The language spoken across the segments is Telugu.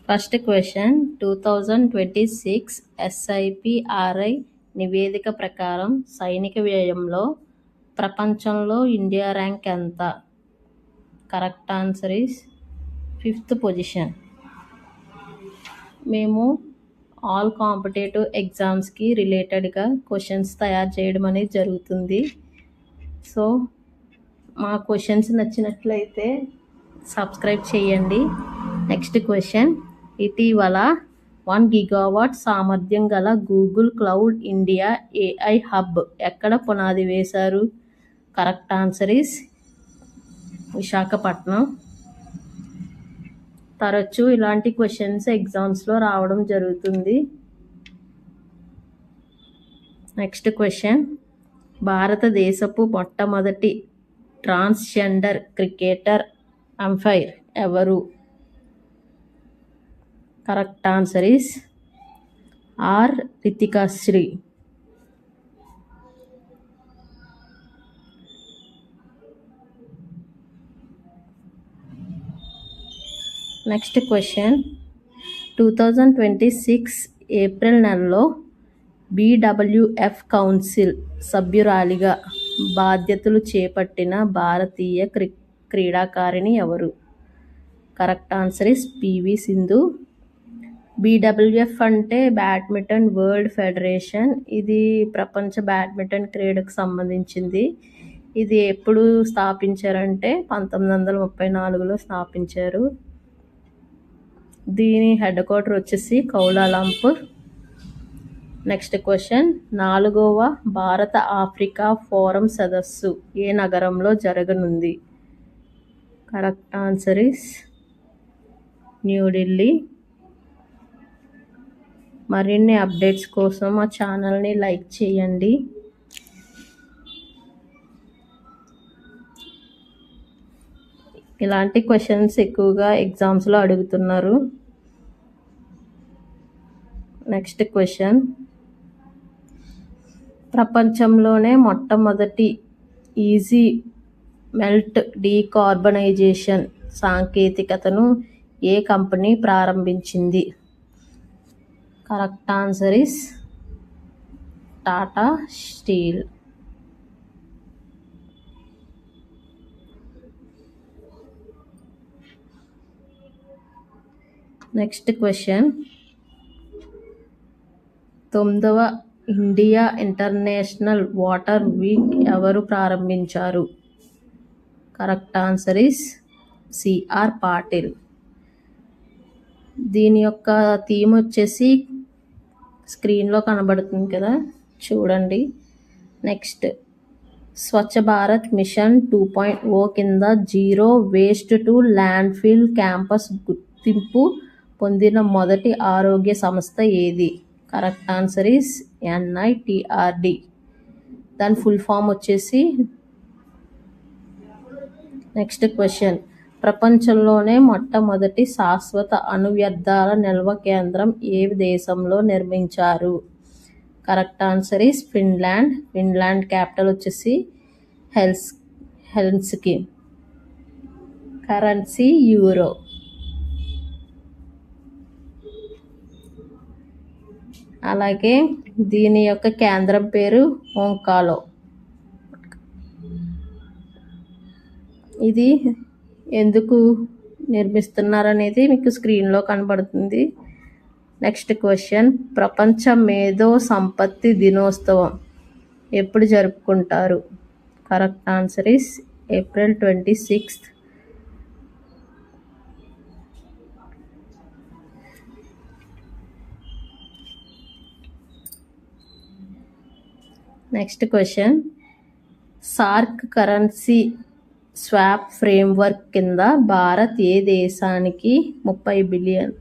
ఫస్ట్ క్వశ్చన్ 2026 SIPRI నివేదిక ప్రకారం సైనిక వ్యయంలో ప్రపంచంలో ఇండియా ర్యాంక్ ఎంత? Correct answer is 5th position. మేము ఆల్ కాంపిటేటివ్ ఎగ్జామ్స్కి రిలేటెడ్గా క్వశ్చన్స్ తయారు చేయడం అనేది జరుగుతుంది. సో మా క్వశ్చన్స్ నచ్చినట్లయితే సబ్స్క్రైబ్ చేయండి. నెక్స్ట్ క్వశ్చన్, ఇటీవల 1 గిగావాట్ సామర్థ్యం గల Google cloud India AI hub ఎక్కడ పునాది వేశారు? Correct answer is Visakhapatnam. తరచూ ఇలాంటి క్వశ్చన్స్ ఎగ్జామ్స్లో రావడం జరుగుతుంది. నెక్స్ట్ క్వశ్చన్, భారతదేశపు మొట్టమొదటి ట్రాన్స్జెండర్ క్రికెటర్ అంపైర్ ఎవరు? Correct answer is R Ritikashri. Next question, 2026 April నెలలో BWF కౌన్సిల్ సభ్యురాలిగా బాధ్యతలు చేపట్టిన భారతీయ క్రీడాకారిణి ఎవరు? Correct answer is PV Sindhu. BWF అంటే బ్యాడ్మింటన్ వరల్డ్ ఫెడరేషన్. ఇది ప్రపంచ బ్యాడ్మింటన్ క్రీడకు సంబంధించింది. ఇది ఎప్పుడు స్థాపించారంటే 1934లో స్థాపించారు. దీని హెడ్ క్వార్టర్ వచ్చేసి కౌలాలంపూర్. నెక్స్ట్ క్వశ్చన్, 4వ భారత ఆఫ్రికా ఫోరం సదస్సు ఏ నగరంలో జరగనుంది? Correct answer is New Delhi. మరిన్ని అప్డేట్స్ కోసం మా ఛానల్ని లైక్ చేయండి. ఇలాంటి క్వశ్చన్స్ ఎక్కువగా ఎగ్జామ్స్లో అడుగుతున్నారు. నెక్స్ట్ క్వశ్చన్, ప్రపంచంలోనే మొట్టమొదటి ఈజీ మెల్ట్ డీకార్బనైజేషన్ సాంకేతికతను ఏ కంపెనీ ప్రారంభించింది? Correct answer is Tata steel. Next question, 9వ ఇండియా ఇంటర్నేషనల్ వాటర్ వీక్ ఎవరు ప్రారంభించారు? Correct answer is CR Patil. దీని యొక్క థీమ్ వచ్చేసి స్క్రీన్లో కనబడుతుంది కదా, చూడండి. నెక్స్ట్, స్వచ్ఛ భారత్ మిషన్ 2.0 కింద zero waste to land fill campus గుర్తింపు పొందిన మొదటి ఆరోగ్య సంస్థ ఏది? Correct answer is NITRD. దాని ఫుల్ ఫామ్ వచ్చేసి. నెక్స్ట్ క్వశ్చన్, ప్రపంచంలోనే మొట్టమొదటి శాశ్వత అణు వ్యర్థాల నిల్వ కేంద్రం ఏ దేశంలో నిర్మించారు? Correct answer is Finland. Finland capital వచ్చేసి హెల్సింకి. Currency euro. అలాగే దీని యొక్క కేంద్రం పేరు ఓంకాలో. ఇది ఎందుకు నిర్మిస్తున్నారనేది మీకు స్క్రీన్లో కనబడుతుంది. నెక్స్ట్ క్వశ్చన్, ప్రపంచ మేధో సంపత్తి దినోత్సవం ఎప్పుడు జరుపుకుంటారు? Correct answer is April 26th. Next question, SAARC currency swap framework కింద భారత్ ఏ దేశానికి 30 బిలియన్?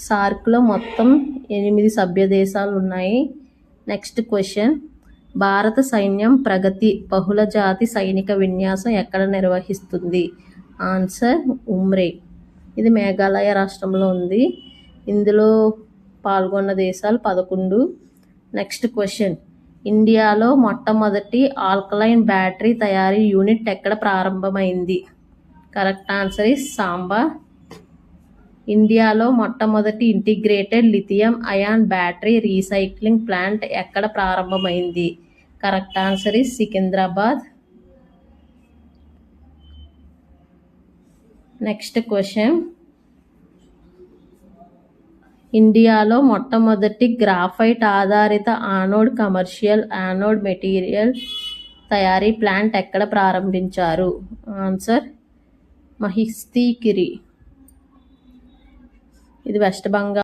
సార్క్లో మొత్తం 8 సభ్య దేశాలు ఉన్నాయి. నెక్స్ట్ క్వశ్చన్, భారత సైన్యం ప్రగతి బహుళజాతి సైనిక విన్యాసం ఎక్కడ నిర్వహిస్తుంది? ఆన్సర్ ఉమ్రే. ఇది మేఘాలయ రాష్ట్రంలో ఉంది. ఇందులో పాల్గొన్న దేశాలు 11. నెక్స్ట్ క్వశ్చన్, ఇండియాలో మొట్టమొదటి ఆల్కలైన్ బ్యాటరీ తయారీ యూనిట్ ఎక్కడ ప్రారంభమైంది? Correct answer is Samba. ఇండియాలో మొట్టమొదటి integrated lithium ion battery recycling plant ఎక్కడ ప్రారంభమైంది? Correct answer is Secunderabad. Next question. ఇండియాలో మొట్టమొదటి గ్రాఫైట్ ఆధారిత ఆనోడ్ కమర్షియల్ యానోడ్ మెటీరియల్ తయారీ ప్లాంట్ ఎక్కడ ప్రారంభించారు? ఆన్సర్ మహిస్తీకిరి. ఇది వెస్ట్ బెంగాల్